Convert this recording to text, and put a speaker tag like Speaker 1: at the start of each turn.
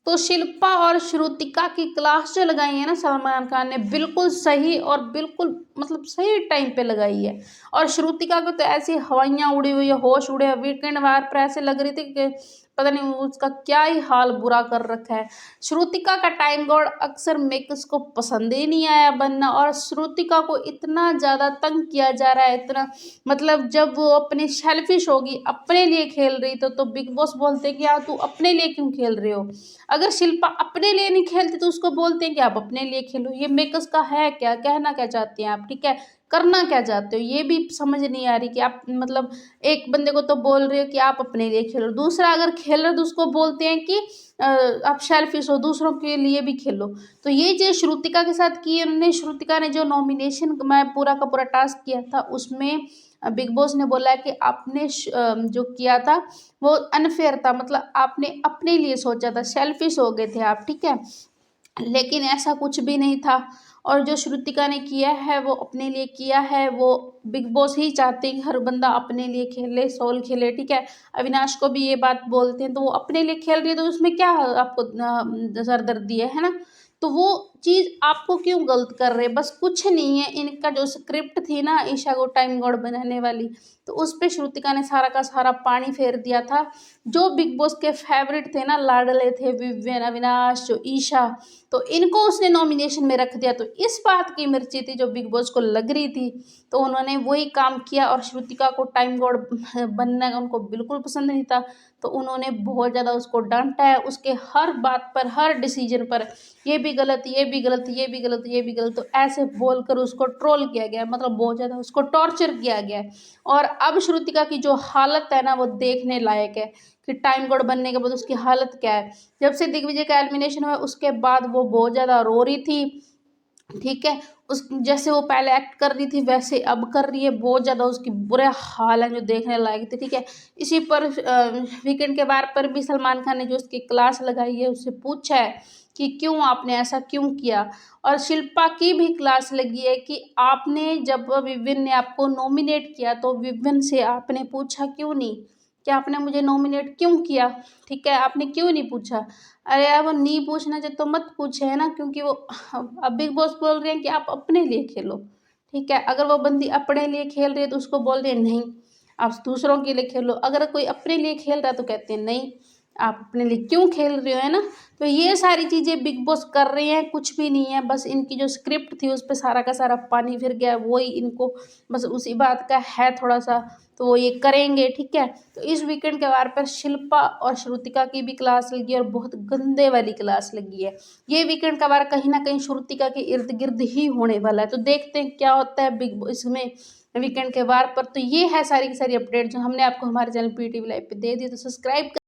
Speaker 1: तो शिल्पा और श्रुतिका की क्लास जो लगाई है ना सलमान खान ने, बिल्कुल सही और बिल्कुल मतलब सही टाइम पे लगाई है। और श्रुतिका को तो ऐसी हवाइयाँ उड़ी हुई है, होश उड़े हैं। वीकेंड वार पर ऐसे लग रही थी कि पता नहीं उसका क्या ही हाल बुरा कर रखा है। श्रुतिका का टाइम गॉड अक्सर मेकर्स को पसंद ही नहीं आया बनना, और श्रुतिका को इतना ज़्यादा तंग किया जा रहा है, इतना मतलब जब वो अपनी सेल्फिश होगी, अपने लिए खेल रही तो बिग बॉस बोलते हैं कि यार तू अपने लिए क्यों खेल रहे हो। अगर शिल्पा अपने लिए नहीं खेलती तो उसको बोलते हैं कि आप अपने लिए खेलो। ये मेकर्स का है क्या, कहना क्या चाहते हैं आप, ठीक है, करना क्या चाहते हो, ये भी समझ नहीं आ रही कि आप मतलब एक बंदे को तो बोल रहे हो कि आप अपने लिए खेलो, दूसरा अगर खेल रहे हो तो उसको बोलते हैं कि आप सेल्फिश हो, दूसरों के लिए भी खेलो। तो ये चीज़ श्रुतिका के साथ की उन्होंने। श्रुतिका ने जो नॉमिनेशन में पूरा का पूरा टास्क किया था उसमें बिग बॉस ने बोला है कि आपने जो किया था वो अनफेयर था, मतलब आपने अपने लिए सोचा था, सेल्फिश हो गए थे आप, ठीक है, लेकिन ऐसा कुछ भी नहीं था। और जो श्रुतिका ने किया है वो अपने लिए किया है, वो बिग बॉस ही चाहते हैं कि हर बंदा अपने लिए खेले, सोल खेले, ठीक है। अविनाश को भी ये बात बोलते हैं तो वो अपने लिए खेल रही है, तो उसमें क्या आपको सरदर्दी है ना। तो वो चीज़ आपको क्यों गलत कर रहे हैं, बस कुछ नहीं है। इनका जो स्क्रिप्ट थी ना ईशा को टाइम गॉड बनाने वाली, तो उस पे श्रुतिका ने सारा का सारा पानी फेर दिया था। जो बिग बॉस के फेवरेट थे ना, लाडले थे, विवियन, अविनाश, जो ईशा, तो इनको उसने नॉमिनेशन में रख दिया। तो इस बात की मिर्ची थी जो बिग बॉस को लग रही थी, तो उन्होंने वही काम किया। और श्रुतिका को टाइम गॉड बनना उनको बिल्कुल पसंद नहीं था, तो उन्होंने बहुत ज़्यादा उसको डांटा है, उसके हर बात पर, हर डिसीजन पर, ये भी गलत, ये भी गलत, ये भी गलत, ये भी गलत, तो ऐसे बोलकर उसको ट्रोल किया गया, मतलब बहुत ज़्यादा उसको टॉर्चर किया गया है। और अब श्रुतिका की जो हालत है ना वो देखने लायक है कि टाइम गॉड बनने के बाद उसकी हालत क्या है। जब से दिग्विजय का एलिमिनेशन हुआ उसके बाद वो बहुत ज़्यादा रो रही थी, ठीक है, उस जैसे वो पहले एक्ट कर रही थी वैसे अब कर रही है। बहुत ज़्यादा उसकी बुरे हाल हैं जो देखने लायक थे, ठीक है। इसी पर वीकेंड के बार पर भी सलमान खान ने जो उसकी क्लास लगाई है उससे पूछा है कि क्यों आपने ऐसा क्यों किया। और शिल्पा की भी क्लास लगी है कि आपने जब विविन ने आपको नॉमिनेट किया तो विविन से आपने पूछा क्यों नहीं कि आपने मुझे नॉमिनेट क्यों किया, ठीक है, आपने क्यों नहीं पूछा। अरे यार वो नहीं पूछना चाहिए तो मत पूछे, है ना, क्योंकि वो अब बिग बॉस बोल रहे हैं कि आप अपने लिए खेलो, ठीक है। अगर वो बंदी अपने लिए खेल रही है तो उसको बोल रहे हैं नहीं आप दूसरों के लिए खेलो। अगर कोई अपने लिए खेल रहा है तो कहते हैं नहीं आप अपने लिए क्यों खेल रहे हो, है ना। तो ये सारी चीज़ें बिग बॉस कर रहे हैं, कुछ भी नहीं है, बस इनकी जो स्क्रिप्ट थी उस पर सारा का सारा पानी फिर गया, वही इनको बस उसी बात का है थोड़ा सा, तो वो ये करेंगे, ठीक है। तो इस वीकेंड के वार पर शिल्पा और श्रुतिका की भी क्लास लगी है और बहुत गंदे वाली क्लास लगी है। ये वीकेंड का वार कहीं ना कहीं श्रुतिका के इर्द गिर्द ही होने वाला है, तो देखते हैं क्या होता है बिग इसमें वीकेंड के वार पर। तो ये है सारी की सारी अपडेट जो हमने आपको हमारे चैनल PTV लाइव पे दे दी, तो सब्सक्राइब